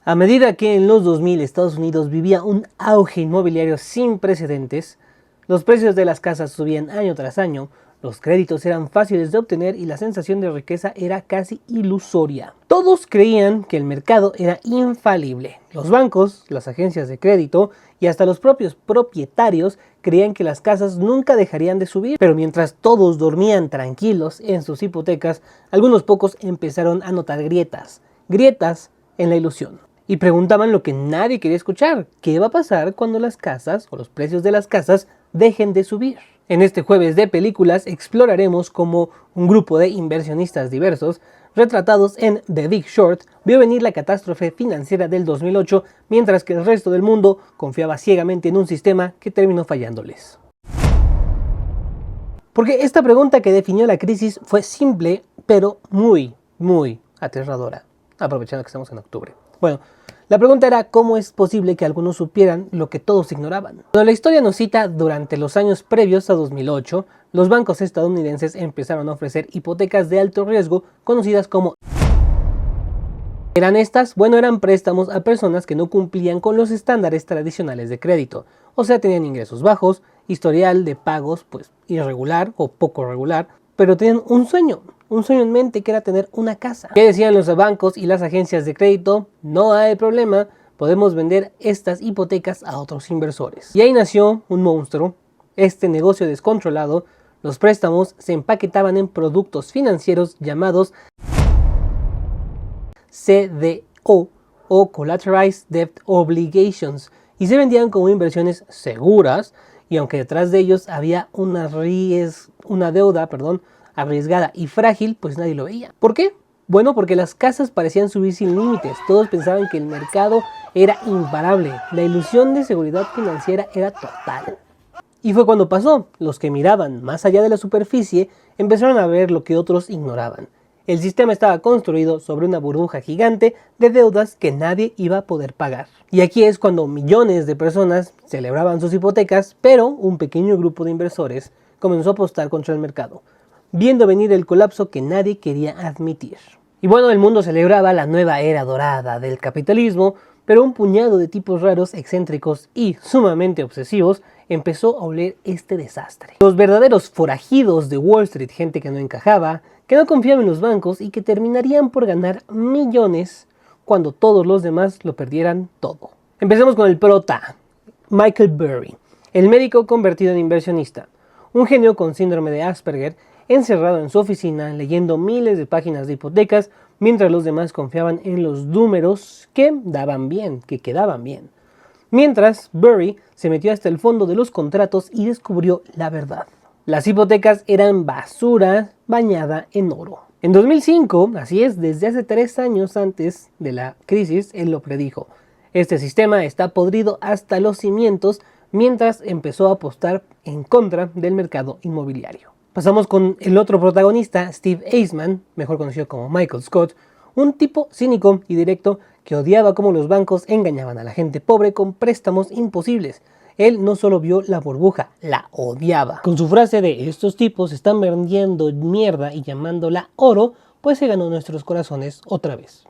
A medida que en los 2000 Estados Unidos vivía un auge inmobiliario sin precedentes, los precios de las casas subían año tras año, los créditos eran fáciles de obtener y la sensación de riqueza era casi ilusoria. Todos creían que el mercado era infalible. Los bancos, las agencias de crédito y hasta los propios propietarios creían que las casas nunca dejarían de subir. Pero mientras todos dormían tranquilos en sus hipotecas, algunos pocos empezaron a notar grietas en la ilusión. Y preguntaban lo que nadie quería escuchar: ¿qué va a pasar cuando las casas o los precios de las casas dejen de subir? En este jueves de películas exploraremos cómo un grupo de inversionistas diversos, retratados en The Big Short, vio venir la catástrofe financiera del 2008, mientras que el resto del mundo confiaba ciegamente en un sistema que terminó fallándoles. Porque esta pregunta que definió la crisis fue simple, pero muy aterradora, aprovechando que estamos en octubre. Bueno, la pregunta era cómo es posible que algunos supieran lo que todos ignoraban. Cuando la historia nos cita durante los años previos a 2008, los bancos estadounidenses empezaron a ofrecer hipotecas de alto riesgo conocidas como... ¿Eran estas? Bueno, eran préstamos a personas que no cumplían con los estándares tradicionales de crédito, o sea, tenían ingresos bajos, historial de pagos irregular o poco regular, pero tenían un sueño en mente, que era tener una casa. ¿Qué decían los bancos y las agencias de crédito? No hay problema, podemos vender estas hipotecas a otros inversores. Y ahí nació un monstruo, este negocio descontrolado. Los préstamos se empaquetaban en productos financieros llamados CDO o Collateralized Debt Obligations y se vendían como inversiones seguras, y aunque detrás de ellos había una deuda arriesgada y frágil, pues nadie lo veía. ¿Por qué? Bueno, porque las casas parecían subir sin límites. Todos pensaban que el mercado era imparable. La ilusión de seguridad financiera era total. Y fue cuando pasó. Los que miraban más allá de la superficie empezaron a ver lo que otros ignoraban. El sistema estaba construido sobre una burbuja gigante de deudas que nadie iba a poder pagar. Y aquí es cuando millones de personas celebraban sus hipotecas, pero un pequeño grupo de inversores comenzó a apostar contra el mercado, viendo venir el colapso que nadie quería admitir. Y bueno, el mundo celebraba la nueva era dorada del capitalismo, pero un puñado de tipos raros, excéntricos y sumamente obsesivos empezó a oler este desastre. Los verdaderos forajidos de Wall Street, gente que no encajaba, que no confiaba en los bancos y que terminarían por ganar millones cuando todos los demás lo perdieran todo. Empecemos con el prota, Michael Burry, el médico convertido en inversionista, un genio con síndrome de Asperger, encerrado en su oficina leyendo miles de páginas de hipotecas mientras los demás confiaban en los números que daban bien, que quedaban bien. Mientras, Burry se metió hasta el fondo de los contratos y descubrió la verdad. Las hipotecas eran basura bañada en oro. En 2005, así es, desde hace 3 años antes de la crisis, él lo predijo. Este sistema está podrido hasta los cimientos, mientras empezó a apostar en contra del mercado inmobiliario. Pasamos con el otro protagonista, Steve Eisman, mejor conocido como Michael Scott, un tipo cínico y directo que odiaba cómo los bancos engañaban a la gente pobre con préstamos imposibles. Él no solo vio la burbuja, la odiaba. Con su frase de "estos tipos están vendiendo mierda y llamándola oro", pues se ganó nuestros corazones otra vez.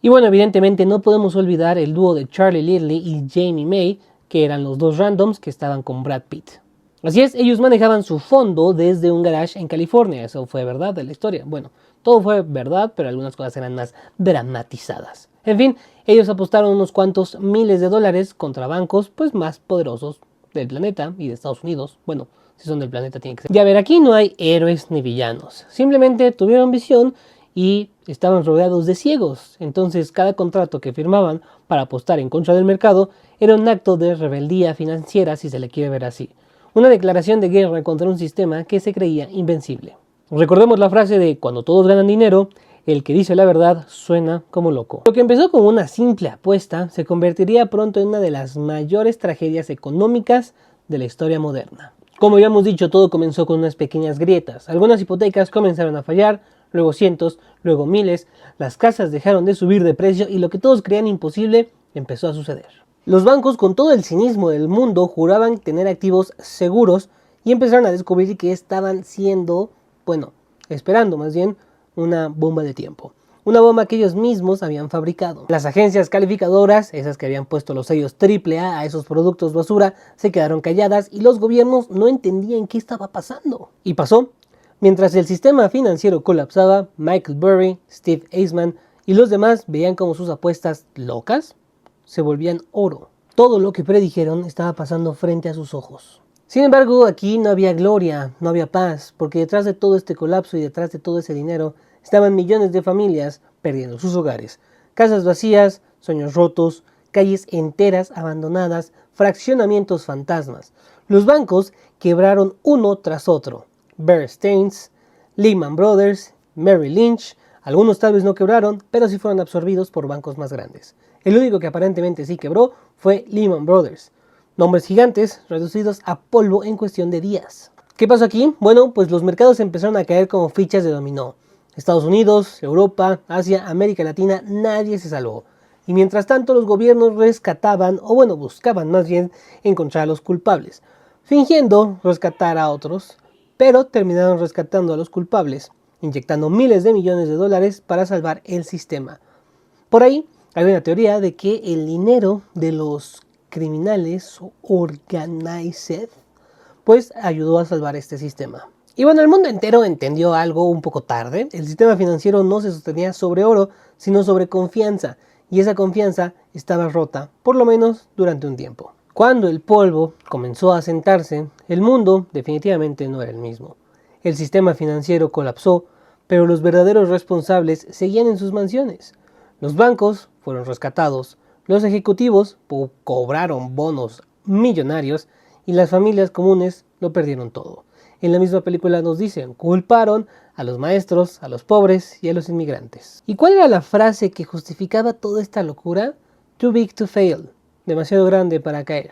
Y bueno, evidentemente no podemos olvidar el dúo de Charlie Lindley y Jamie May, que eran los dos randoms que estaban con Brad Pitt. Así es, ellos manejaban su fondo desde un garage en California. Eso fue verdad de la historia. Bueno, todo fue verdad, pero algunas cosas eran más dramatizadas. En fin, ellos apostaron unos cuantos miles de dólares contra bancos más poderosos del planeta y de Estados Unidos. Bueno, si son del planeta tiene que ser. Y a ver, aquí no hay héroes ni villanos. Simplemente tuvieron visión y estaban rodeados de ciegos. Entonces cada contrato que firmaban para apostar en contra del mercado era un acto de rebeldía financiera, si se le quiere ver así. Una declaración de guerra contra un sistema que se creía invencible. Recordemos la frase de "cuando todos ganan dinero, el que dice la verdad suena como loco". Lo que empezó como una simple apuesta se convertiría pronto en una de las mayores tragedias económicas de la historia moderna. Como ya hemos dicho, todo comenzó con unas pequeñas grietas. Algunas hipotecas comenzaron a fallar, luego cientos, luego miles. Las casas dejaron de subir de precio y lo que todos creían imposible empezó a suceder. Los bancos, con todo el cinismo del mundo, juraban tener activos seguros y empezaron a descubrir que estaban esperando más bien una bomba de tiempo. una bomba que ellos mismos habían fabricado. Las agencias calificadoras, esas que habían puesto los sellos AAA a esos productos basura, se quedaron calladas y los gobiernos no entendían qué estaba pasando. Y pasó. Mientras el sistema financiero colapsaba, Michael Burry, Steve Eisman y los demás veían como sus apuestas locas se volvían oro. Todo lo que predijeron estaba pasando frente a sus ojos. Sin embargo, aquí no había gloria, no había paz, porque detrás de todo este colapso y detrás de todo ese dinero estaban millones de familias perdiendo sus hogares, casas vacías, sueños rotos, calles enteras abandonadas, fraccionamientos fantasmas. Los bancos quebraron uno tras otro. Bear Stearns, Lehman Brothers, Merrill Lynch, algunos tal vez no quebraron, pero sí fueron absorbidos por bancos más grandes. El único que aparentemente sí quebró fue Lehman Brothers. Nombres gigantes reducidos a polvo en cuestión de días. ¿Qué pasó aquí? Bueno, pues los mercados empezaron a caer como fichas de dominó. Estados Unidos, Europa, Asia, América Latina, nadie se salvó. Y mientras tanto los gobiernos rescataban, o bueno, buscaban más bien encontrar a los culpables, fingiendo rescatar a otros, pero terminaron rescatando a los culpables, inyectando miles de millones de dólares para salvar el sistema. Por ahí hay una teoría de que el dinero de los criminales organized pues ayudó a salvar este sistema. Y bueno, el mundo entero entendió algo un poco tarde. El sistema financiero no se sostenía sobre oro, sino sobre confianza, y esa confianza estaba rota, por lo menos durante un tiempo. Cuando el polvo comenzó a asentarse, el mundo definitivamente no era el mismo. El sistema financiero colapsó, pero los verdaderos responsables seguían en sus mansiones. Los bancos fueron rescatados, los ejecutivos cobraron bonos millonarios y las familias comunes lo perdieron todo. En la misma película nos dicen, culparon a los maestros, a los pobres y a los inmigrantes. ¿Y cuál era la frase que justificaba toda esta locura? Too big to fail. Demasiado grande para caer.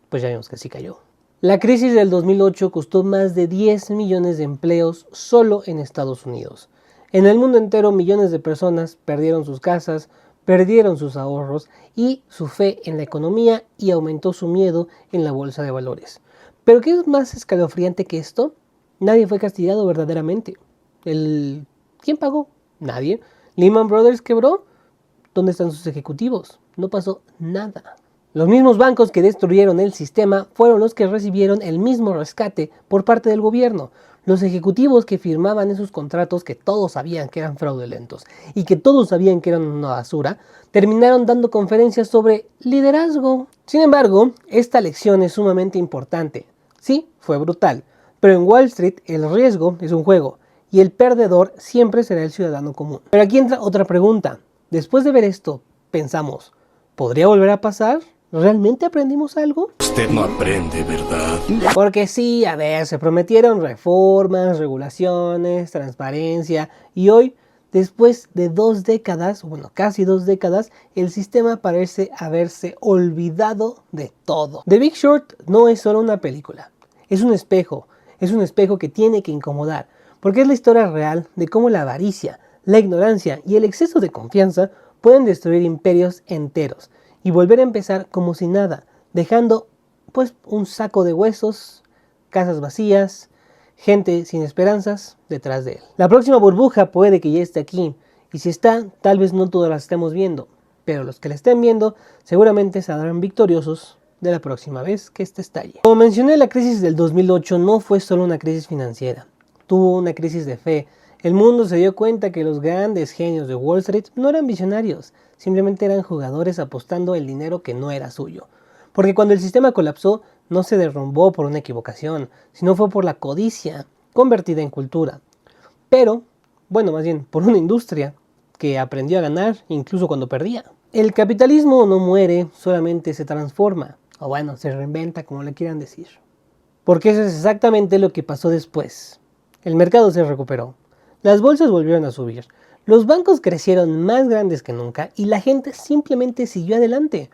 Pues ya vimos que sí cayó. La crisis del 2008 costó más de 10 millones de empleos solo en Estados Unidos. En el mundo entero millones de personas perdieron sus casas, perdieron sus ahorros y su fe en la economía y aumentó su miedo en la bolsa de valores. Pero ¿qué es más escalofriante que esto? Nadie fue castigado verdaderamente. ¿Quién pagó? Nadie. ¿Lehman Brothers quebró? ¿Dónde están sus ejecutivos? No pasó nada. Los mismos bancos que destruyeron el sistema fueron los que recibieron el mismo rescate por parte del gobierno. Los ejecutivos que firmaban esos contratos que todos sabían que eran fraudulentos y que todos sabían que eran una basura, terminaron dando conferencias sobre liderazgo. Sin embargo, esta lección es sumamente importante. Sí, fue brutal, pero en Wall Street el riesgo es un juego y el perdedor siempre será el ciudadano común. Pero aquí entra otra pregunta. Después de ver esto, pensamos, ¿podría volver a pasar? ¿Realmente aprendimos algo? Usted no aprende, ¿verdad? Porque sí, a ver, se prometieron reformas, regulaciones, transparencia y hoy, después de 2 décadas, bueno, casi 2 décadas, el sistema parece haberse olvidado de todo. The Big Short no es solo una película, es un espejo que tiene que incomodar, porque es la historia real de cómo la avaricia, la ignorancia y el exceso de confianza pueden destruir imperios enteros y volver a empezar como si nada, dejando pues un saco de huesos, casas vacías, gente sin esperanzas detrás de él. La próxima burbuja puede que ya esté aquí, y si está, tal vez no todas las estemos viendo, pero los que la estén viendo seguramente saldrán victoriosos de la próxima vez que este estalle. Como mencioné, la crisis del 2008 no fue solo una crisis financiera, tuvo una crisis de fe. El mundo se dio cuenta que los grandes genios de Wall Street no eran visionarios, simplemente eran jugadores apostando el dinero que no era suyo. Porque cuando el sistema colapsó, no se derrumbó por una equivocación, sino fue por la codicia, convertida en cultura. Pero, bueno, más bien, por una industria que aprendió a ganar incluso cuando perdía. El capitalismo no muere, solamente se transforma, o bueno, se reinventa, como le quieran decir. Porque eso es exactamente lo que pasó después. El mercado se recuperó. Las bolsas volvieron a subir, los bancos crecieron más grandes que nunca y la gente simplemente siguió adelante.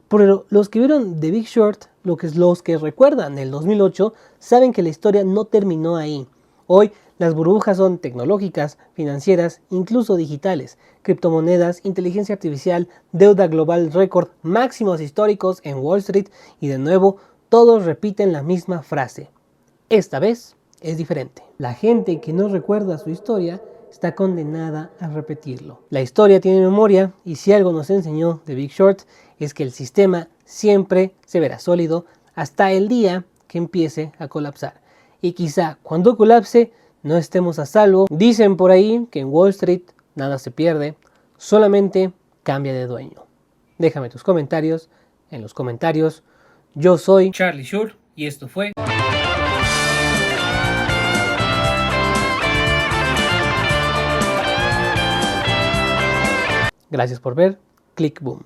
Pero los que vieron The Big Short, los que recuerdan el 2008, saben que la historia no terminó ahí. Hoy las burbujas son tecnológicas, financieras, incluso digitales, criptomonedas, inteligencia artificial, deuda global récord, máximos históricos en Wall Street y de nuevo todos repiten la misma frase. Esta vez es diferente. La gente que no recuerda su historia está condenada a repetirlo. La historia tiene memoria y si algo nos enseñó The Big Short es que el sistema siempre se verá sólido hasta el día que empiece a colapsar. Y quizá cuando colapse no estemos a salvo. Dicen por ahí que en Wall Street nada se pierde, solamente cambia de dueño. Déjame tus comentarios en los comentarios. Yo soy Charlie Shur y esto fue... Gracias por ver. Click Boom.